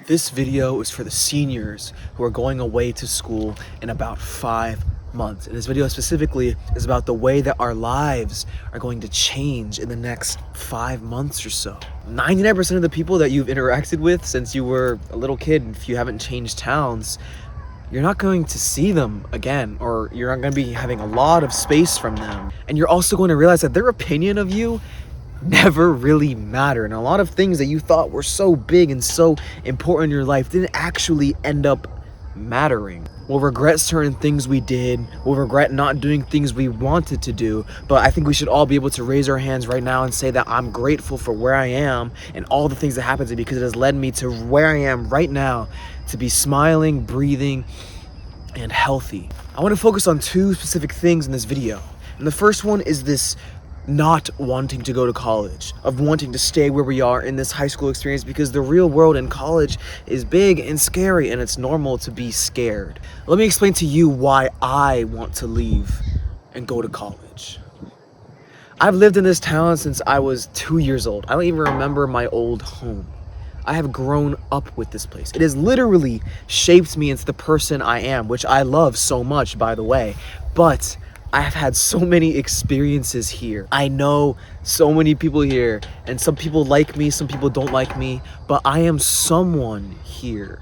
This video is for the seniors who are going away to school in about 5 months. And this video specifically is about the way that our lives are going to change in the next 5 months or so. 99% of the people that you've interacted with since you were a little kid, if you haven't changed towns, you're not going to see them again, or you're not going to be having a lot of space from them. And you're also going to realize that their opinion of you never really mattered, and a lot of things that you thought were so big and so important in your life didn't actually end up mattering. We'll regret certain things we did, we'll regret not doing things we wanted to do, but I think we should all be able to raise our hands right now and say that I'm grateful for where I am and all the things that happened to me, because it has led me to where I am right now, to be smiling, breathing, and healthy. I want to focus on 2 specific things in this video, and the first one is this not wanting to go to college, of wanting to stay where we are in this high school experience, because the real world in college is big and scary, and it's normal to be scared. Let me explain to you why I want to leave and go to college. I've lived in this town since I was 2 years old. I don't even remember my old home. I have grown up with this place. It has literally shaped me into the person I am, which I love so much, by the way. But I've had so many experiences here. I know so many people here, and some people like me, some people don't like me, but I am someone here.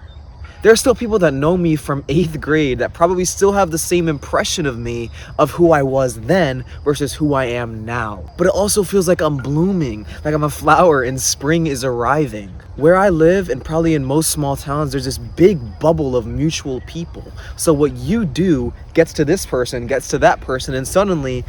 There are still people that know me from 8th grade that probably still have the same impression of me, of who I was then versus who I am now. But it also feels like I'm blooming, like I'm a flower and spring is arriving. Where I live, and probably in most small towns, there's this big bubble of mutual people. So what you do gets to this person, gets to that person, and suddenly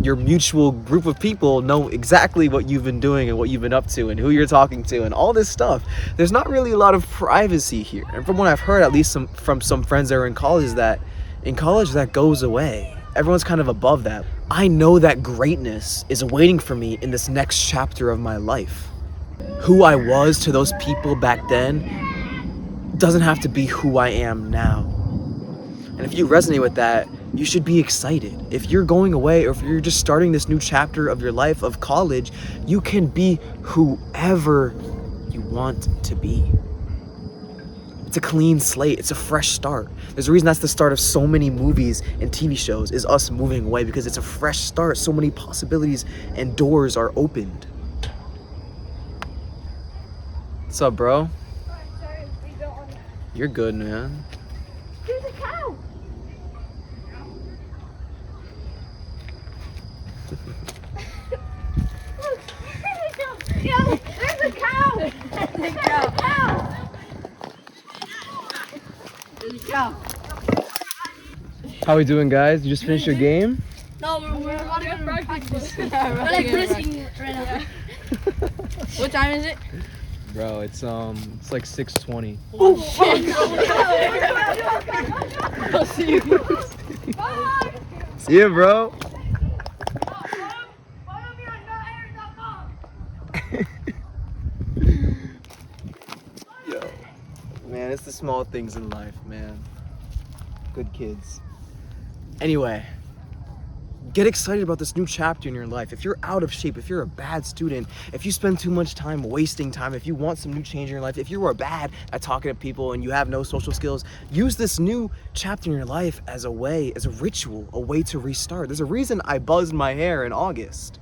your mutual group of people know exactly what you've been doing and what you've been up to and who you're talking to and all this stuff. There's not really a lot of privacy here. And from what I've heard, at least from some friends that are in college, is that in college that goes away. Everyone's kind of above that. I know that greatness is waiting for me in this next chapter of my life. Who I was to those people back then doesn't have to be who I am now. And if you resonate with that, you should be excited. If you're going away, or if you're just starting this new chapter of your life, of college, you can be whoever you want to be. It's a clean slate. It's a fresh start. There's a reason that's the start of so many movies and TV shows, is us moving away, because it's a fresh start. So many possibilities and doors are opened. What's up, bro? Sorry, we don't want to. You're good, man. There's a cow. Look, yo, there's a cow. There's a cow. There's a cow. How we doing, guys? You just finished your game? No, we're about to go to practice. We're like practicing right now. What time is it? Bro, it's like 6:20. Oh shit! I'll see you. Bye. See ya, bro. Yo, man, it's the small things in life, man. Good kids. Anyway, get excited about this new chapter in your life. If you're out of shape, if you're a bad student, if you spend too much time wasting time, if you want some new change in your life, if you are bad at talking to people and you have no social skills, use this new chapter in your life as a way, as a ritual, a way to restart. There's a reason I buzzed my hair in August.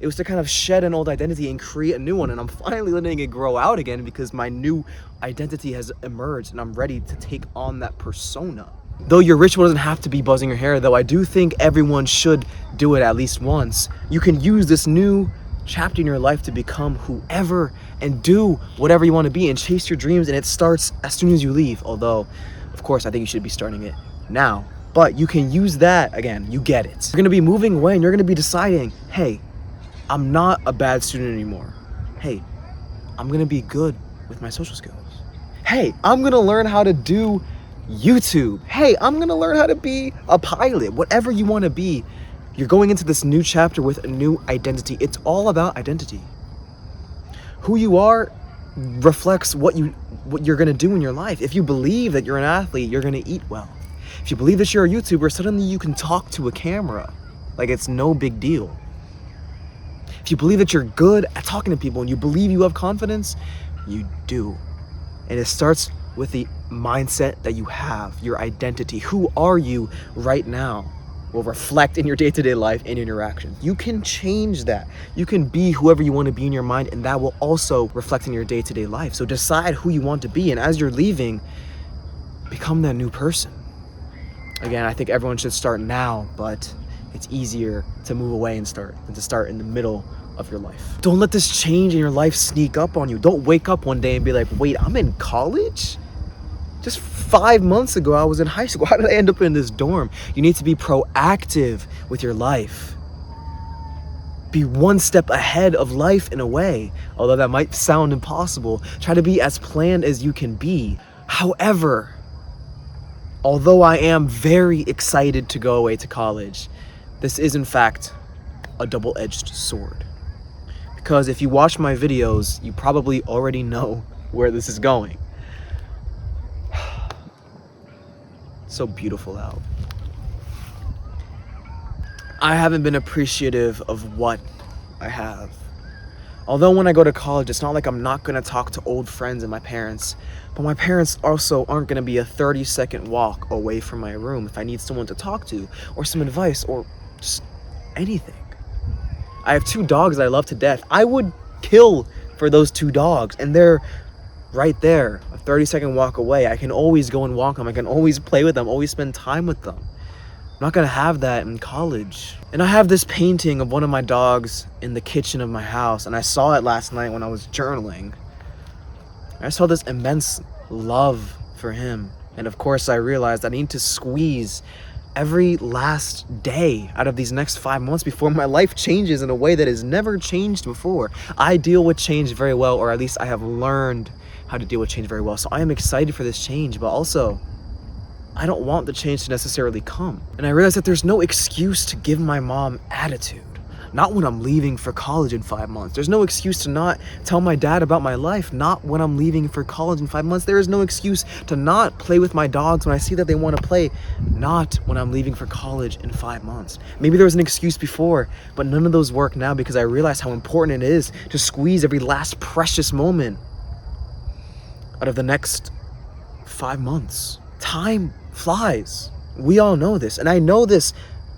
It was to kind of shed an old identity and create a new one, and I'm finally letting it grow out again because my new identity has emerged and I'm ready to take on that persona. Though your ritual doesn't have to be buzzing your hair, though I do think everyone should do it at least once, you can use this new chapter in your life to become whoever and do whatever you want to be and chase your dreams, and it starts as soon as you leave. Although, of course, I think you should be starting it now. But you can use that, again, you get it. You're going to be moving away and you're going to be deciding, hey, I'm not a bad student anymore. Hey, I'm going to be good with my social skills. Hey, I'm going to learn how to do YouTube. Hey, I'm gonna learn how to be a pilot. Whatever you want to be, you're going into this new chapter with a new identity. It's all about identity. Who you are reflects what you're gonna do in your life. If you believe that you're an athlete, you're gonna eat well. If you believe that you're a YouTuber, suddenly you can talk to a camera like it's no big deal. If you believe that you're good at talking to people and you believe you have confidence, you do. And it starts with the mindset that you have, your identity. Who are you right now will reflect in your day-to-day life and interactions. You can change that. You can be whoever you want to be in your mind, and that will also reflect in your day-to-day life. So decide who you want to be, and as you're leaving, become that new person. Again, I think everyone should start now, but it's easier to move away and start than to start in the middle of your life. Don't let this change in your life sneak up on you. Don't wake up one day and be like, wait, I'm in college? Just 5 months ago, I was in high school. How did I end up in this dorm? You need to be proactive with your life. Be one step ahead of life in a way. Although that might sound impossible, try to be as planned as you can be. However, although I am very excited to go away to college, this is in fact a double-edged sword. Because if you watch my videos, you probably already know where this is going. So beautiful out. I haven't been appreciative of what I have. Although when I go to college, it's not like I'm not gonna talk to old friends and my parents, but my parents also aren't gonna be a 30-second walk away from my room if I need someone to talk to, or some advice, or just anything. I have 2 dogs that I love to death. I would kill for those 2 dogs, and they're right there, a 30-second walk away. I can always go and walk them. I can always play with them, always spend time with them. I'm not gonna have that in college. And I have this painting of one of my dogs in the kitchen of my house, and I saw it last night when I was journaling. I saw this immense love for him. And of course I realized I need to squeeze every last day out of these next 5 months before my life changes in a way that has never changed before. I deal with change very well, or at least I have learned how to deal with change very well. So I am excited for this change, but also I don't want the change to necessarily come. And I realized that there's no excuse to give my mom attitude. Not when I'm leaving for college in 5 months. There's no excuse to not tell my dad about my life. Not when I'm leaving for college in 5 months. There is no excuse to not play with my dogs when I see that they want to play. Not when I'm leaving for college in 5 months. Maybe there was an excuse before, but none of those work now because I realize how important it is to squeeze every last precious moment out of the next 5 months. Time flies. We all know this, and I know this.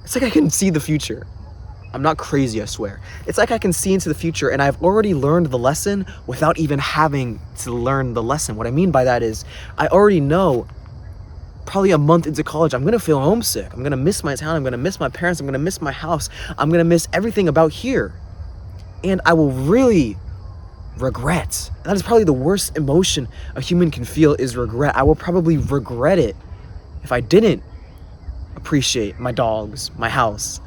It's like I can see the future. I'm not crazy, I swear. It's like I can see into the future, and I've already learned the lesson without even having to learn the lesson. What I mean by that is, I already know probably a month into college, I'm gonna feel homesick. I'm gonna miss my town, I'm gonna miss my parents, I'm gonna miss my house, I'm gonna miss everything about here. And I will really regret. That is probably the worst emotion a human can feel, is regret. I will probably regret it if I didn't appreciate my dogs, my house,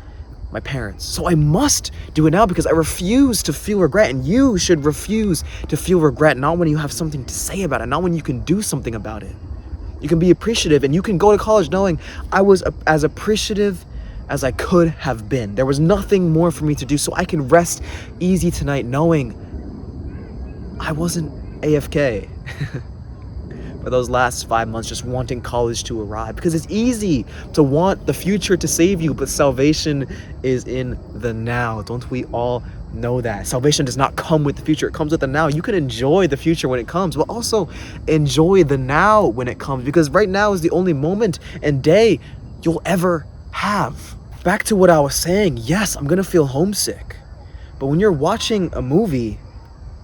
my parents. So I must do it now because I refuse to feel regret, and you should refuse to feel regret, not when you have something to say about it, not when you can do something about it. You can be appreciative, and you can go to college knowing I was as appreciative as I could have been. There was nothing more for me to do, so I can rest easy tonight knowing I wasn't AFK for those last 5 months just wanting college to arrive, because it's easy to want the future to save you, but salvation is in the now. Don't we all know that? Salvation does not come with the future, it comes with the now. You can enjoy the future when it comes, but also enjoy the now when it comes, because right now is the only moment and day you'll ever have. Back to what I was saying, yes, I'm gonna feel homesick, but when you're watching a movie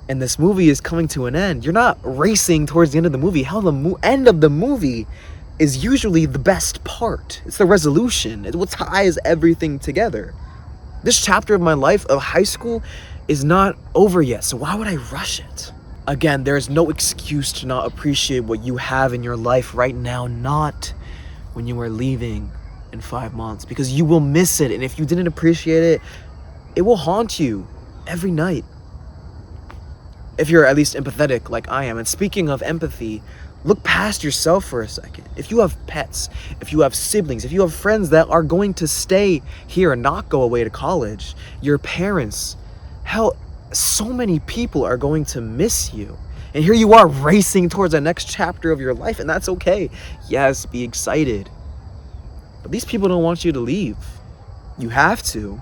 and this movie is coming to an end, you're not racing towards the end of the movie. Hell, the end of the movie is usually the best part. It's the resolution. It's what ties everything together. This chapter of my life of high school is not over yet, so why would I rush it? Again, there is no excuse to not appreciate what you have in your life right now, not when you are leaving in 5 months, because you will miss it, and if you didn't appreciate it, it will haunt you every night. If you're at least empathetic like I am. And speaking of empathy, look past yourself for a second. If you have pets, if you have siblings, if you have friends that are going to stay here and not go away to college, your parents, hell, so many people are going to miss you. And here you are racing towards the next chapter of your life, and that's okay. Yes, be excited. But these people don't want you to leave. You have to,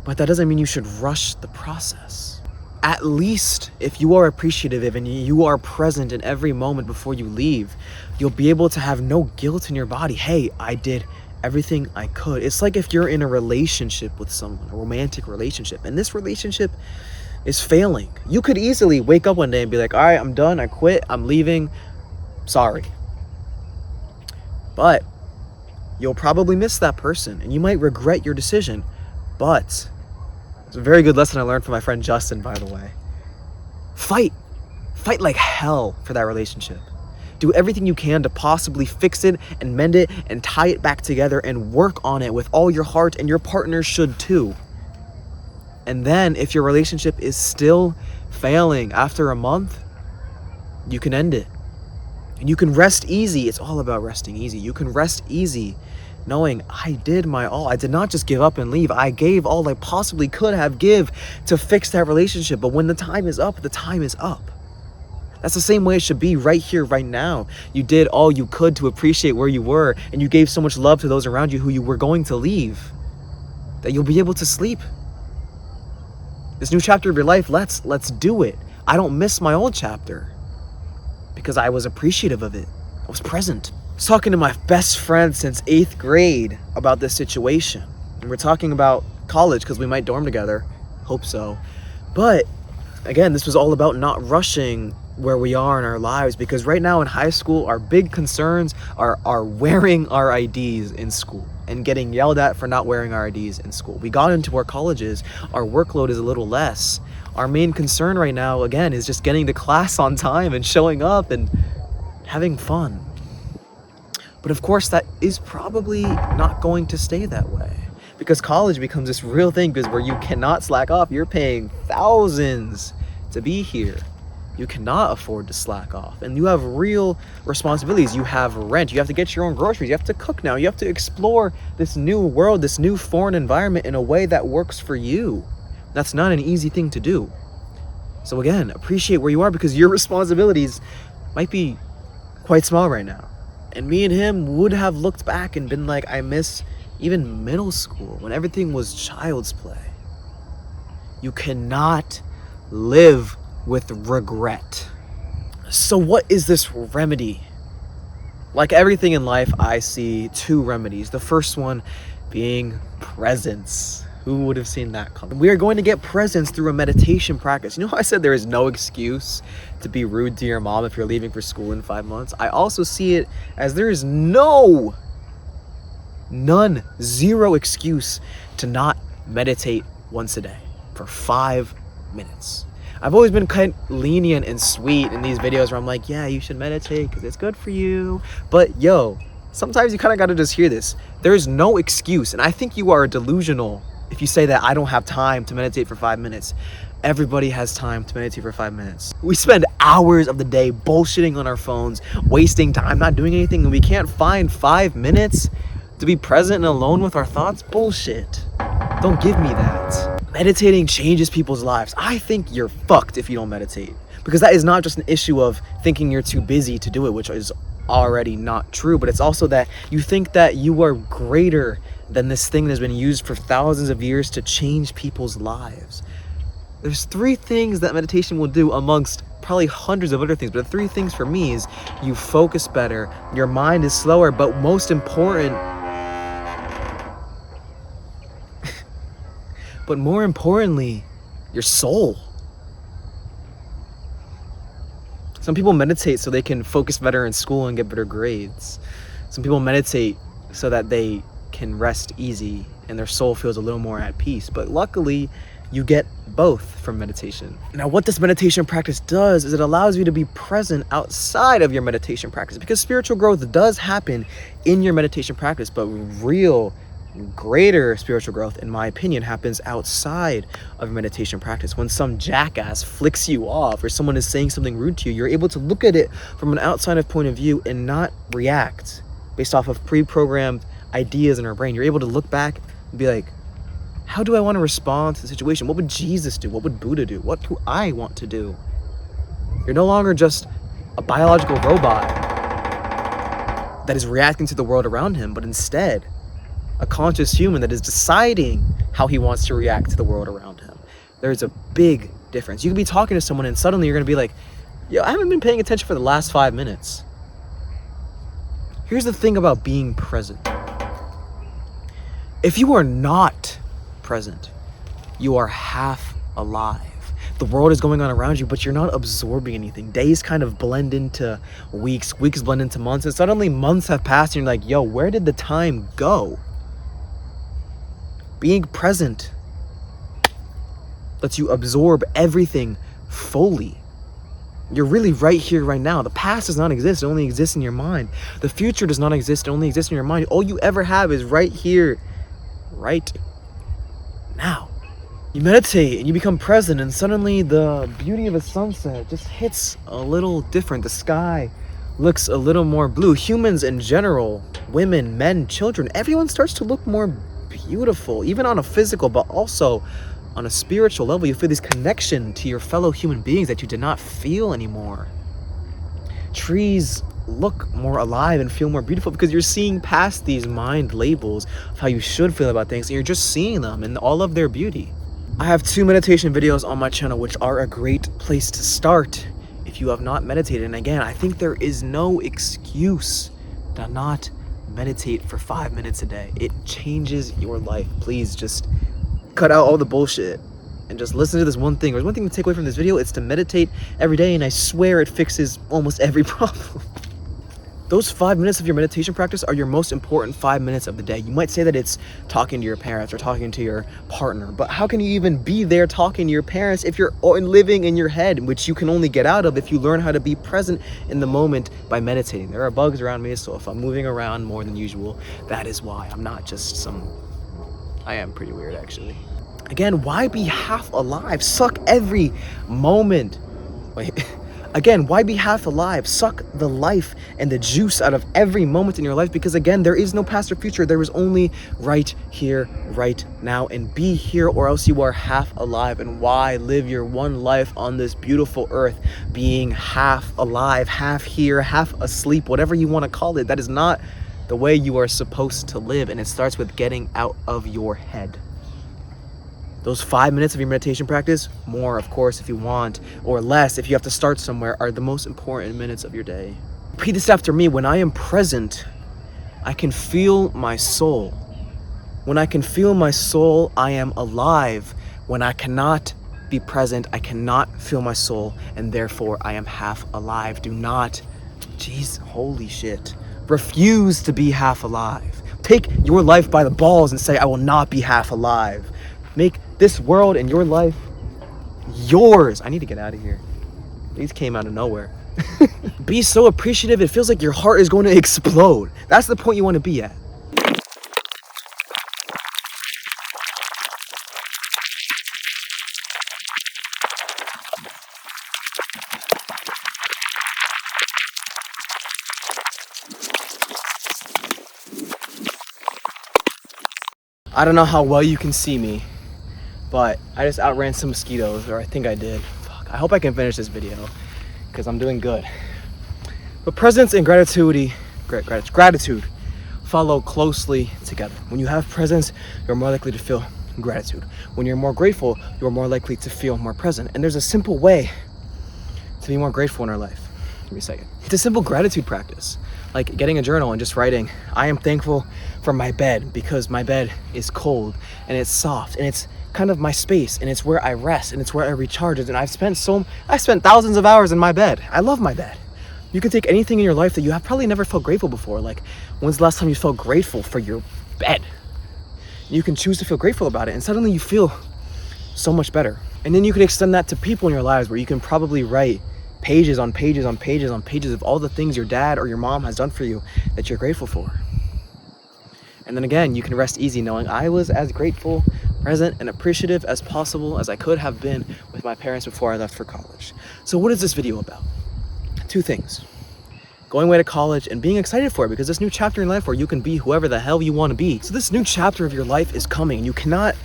but that doesn't mean you should rush the process. at least if you are appreciative and you are present in every moment before you leave, you'll be able to have no guilt in your body. Hey, I did everything I could. It's like if you're in a relationship with someone, a romantic relationship, and this relationship is failing. You could easily wake up one day and be like, all right, I'm done, I quit, I'm leaving, sorry. But you'll probably miss that person and you might regret your decision. But it's a very good lesson I learned from my friend Justin, by the way. Fight like hell for that relationship. Do everything you can to possibly fix it and mend it and tie it back together and work on it with all your heart, and your partner should too. And then if your relationship is still failing after a month, you can end it. And you can rest easy. It's all about resting easy. You can rest easy knowing I did my all. I did not just give up and leave. I gave all I possibly could have give to fix that relationship. But when the time is up, the time is up. That's the same way it should be right here, right now. You did all you could to appreciate where you were, and you gave so much love to those around you who you were going to leave, that you'll be able to sleep. This new chapter of your life, let's do it. I don't miss my old chapter because I was appreciative of it. I was present. I was talking to my best friend since 8th grade about this situation. And we're talking about college because we might dorm together. Hope so. But again, this was all about not rushing where we are in our lives, because right now in high school, our big concerns are wearing our IDs in school and getting yelled at for not wearing our IDs in school. We got into our colleges, our workload is a little less. Our main concern right now, again, is just getting to class on time and showing up and having fun. But of course, that is probably not going to stay that way, because college becomes this real thing, because where you cannot slack off. You're paying thousands to be here. You cannot afford to slack off, and you have real responsibilities. You have rent, you have to get your own groceries, you have to cook now, you have to explore this new world, this new foreign environment in a way that works for you. That's not an easy thing to do. So again, appreciate where you are, because your responsibilities might be quite small right now. And me and him would have looked back and been like, I miss even middle school when everything was child's play. You cannot live with regret. So what is this remedy? Like everything in life, I see two remedies. The first one being presence. Who would have seen that coming? We are going to get presence through a meditation practice. You know how I said there is no excuse to be rude to your mom if you're leaving for school in 5 months? I also see it as there is zero excuse to not meditate once a day for 5 minutes. I've always been kind of lenient and sweet in these videos where I'm like, yeah, you should meditate because it's good for you. But yo, sometimes you kind of got to just hear this. There is no excuse. And I think you are delusional if you say that I don't have time to meditate for 5 minutes. Everybody has time to meditate for 5 minutes. We spend hours of the day bullshitting on our phones, wasting time, not doing anything, and we can't find 5 minutes to be present and alone with our thoughts? Bullshit. Don't give me that. Meditating changes people's lives. I think you're fucked if you don't meditate, because that is not just an issue of thinking you're too busy to do it, which is already not true, but it's also that you think that you are greater than this thing that has been used for thousands of years to change people's lives. There's 3 things that meditation will do amongst probably hundreds of other things, but the 3 things for me is you focus better, your mind is slower, but most important, but more importantly, your soul. Some people meditate so they can focus better in school and get better grades. Some people meditate so that they can rest easy and their soul feels a little more at peace. But luckily, you get both from meditation. Now, what this meditation practice does is it allows you to be present outside of your meditation practice, because spiritual growth does happen in your meditation practice, but real greater spiritual growth, in my opinion, happens outside of meditation practice. When some jackass flicks you off or someone is saying something rude to you, you're able to look at it from an outside of point of view and not react based off of pre-programmed ideas in our brain. You're able to look back and be like, how do I want to respond to the situation? What would Jesus do? What would Buddha do? What do I want to do? You're no longer just a biological robot that is reacting to the world around him, but instead a conscious human that is deciding how he wants to react to the world around him. There's a big difference. You could be talking to someone and suddenly you're gonna be like, yo, I haven't been paying attention for the last 5 minutes. Here's the thing about being present. If you are not present, you are half alive. The world is going on around you, but you're not absorbing anything. Days kind of blend into weeks, weeks blend into months, and suddenly months have passed and you're like, yo, where did the time go? Being present lets you absorb everything fully. You're really right here, right now. The past does not exist, it only exists in your mind. The future does not exist, it only exists in your mind. All you ever have is right here, right now. You meditate and you become present, and suddenly the beauty of a sunset just hits a little different. The sky looks a little more blue. Humans in general, women, men, children, everyone starts to look more beautiful, even on a physical, but also on a spiritual level. You feel this connection to your fellow human beings that you did not feel anymore. Trees look more alive and feel more beautiful because you're seeing past these mind labels of how you should feel about things, and you're just seeing them in all of their beauty. I have 2 meditation videos on my channel, which are a great place to start if you have not meditated. And again, I think there is no excuse to not meditate for 5 minutes a day. It changes your life. Please just cut out all the bullshit and just listen to this one thing. There's one thing to take away from this video. It's to meditate every day, and I swear it fixes almost every problem. Those 5 minutes of your meditation practice are your most important 5 minutes of the day. You might say that it's talking to your parents or talking to your partner, but how can you even be there talking to your parents if you're living in your head, which you can only get out of if you learn how to be present in the moment by meditating? There are bugs around me, so if I'm moving around more than usual, that is why. I'm not just I am pretty weird, actually. Again, why be half alive? Suck every moment. Again, why be half alive? Suck the life and the juice out of every moment in your life, because again, there is no past or future. There is only right here, right now, and be here or else you are half alive. And why live your one life on this beautiful earth being half alive, half here, half asleep, whatever you want to call it? That is not the way you are supposed to live, and it starts with getting out of your head. Those 5 minutes of your meditation practice, more of course if you want, or less if you have to start somewhere, are the most important minutes of your day. Repeat this after me. When I am present, I can feel my soul. When I can feel my soul, I am alive. When I cannot be present, I cannot feel my soul, and therefore I am half alive. Do not, jeez, holy shit, refuse to be half alive. Take your life by the balls and say, I will not be half alive. Make this world and your life yours. I need to get out of here. These came out of nowhere. Be so appreciative, it feels like your heart is going to explode. That's the point you want to be at. I don't know how well you can see me, but I just outran some mosquitoes, or I think I did. Fuck. I hope I can finish this video because I'm doing good. But presence and gratitude follow closely together. When you have presence, you're more likely to feel gratitude. When you're more grateful, you're more likely to feel more present. And there's a simple way to be more grateful in our life. Give me a second. It's a simple gratitude practice, like getting a journal and just writing, I am thankful for my bed because my bed is cold and it's soft and it's kind of my space and it's where I rest and it's where I recharge. And I spent thousands of hours in my bed. I love my bed. You can take anything in your life that you have probably never felt grateful before. Like, when's the last time you felt grateful for your bed? You can choose to feel grateful about it, and suddenly you feel so much better. And then you can extend that to people in your lives, where you can probably write pages on pages on pages on pages of all the things your dad or your mom has done for you that you're grateful for. And then again, you can rest easy knowing I was as grateful, present, and appreciative as possible as I could have been with my parents before I left for college. So what is this video about? 2 things. Going away to college and being excited for it, because this new chapter in life where you can be whoever the hell you want to be. So this new chapter of your life is coming, and you cannot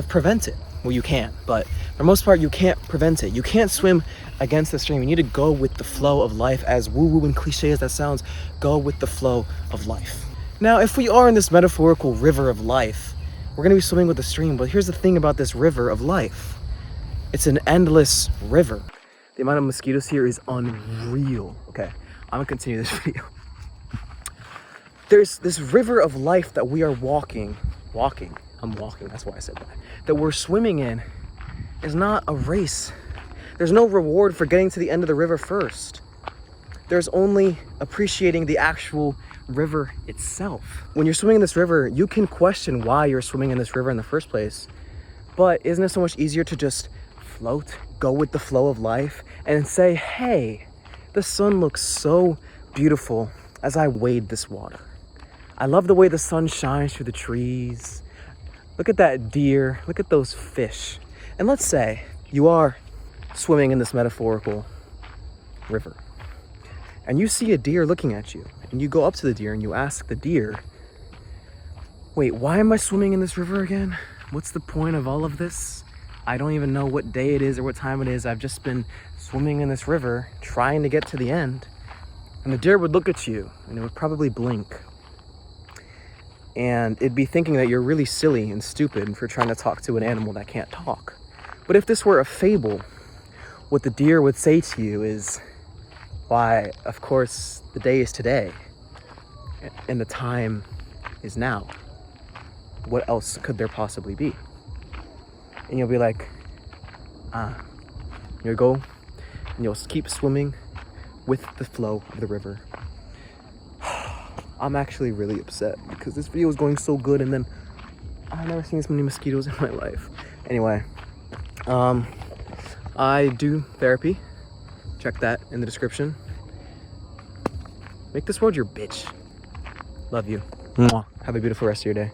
prevent it. Well, you can, but for the most part, you can't prevent it. You can't swim against the stream. You need to go with the flow of life. As woo-woo and cliche as that sounds, go with the flow of life. Now, if we are in this metaphorical river of life, we're going to be swimming with the stream. But here's the thing about this river of life. It's an endless river. The amount of mosquitoes here is unreal. Okay, I'm gonna continue this video. There's this river of life that we are walking, that's why I said that we're swimming in is not a race. There's no reward for getting to the end of the river first. There's only appreciating the actual river itself. When you're swimming in this river, you can question why you're swimming in this river in the first place. But isn't it so much easier to just float, go with the flow of life, and say, hey, the sun looks so beautiful as I wade this water. I love the way the sun shines through the trees. Look at that deer, look at those fish. And let's say you are swimming in this metaphorical river, and you see a deer looking at you, and you go up to the deer and you ask the deer, wait, why am I swimming in this river again? What's the point of all of this? I don't even know what day it is or what time it is. I've just been swimming in this river trying to get to the end. And the deer would look at you and it would probably blink. And it'd be thinking that you're really silly and stupid for trying to talk to an animal that can't talk. But if this were a fable, what the deer would say to you is, why, of course, the day is today and the time is now. What else could there possibly be? And you'll be like, you'll go and you'll keep swimming with the flow of the river. I'm actually really upset because this video is going so good, and then I've never seen this many mosquitoes in my life. Anyway, I do therapy. Check that in the description. Make this world your bitch. Love you. Mwah. Have a beautiful rest of your day.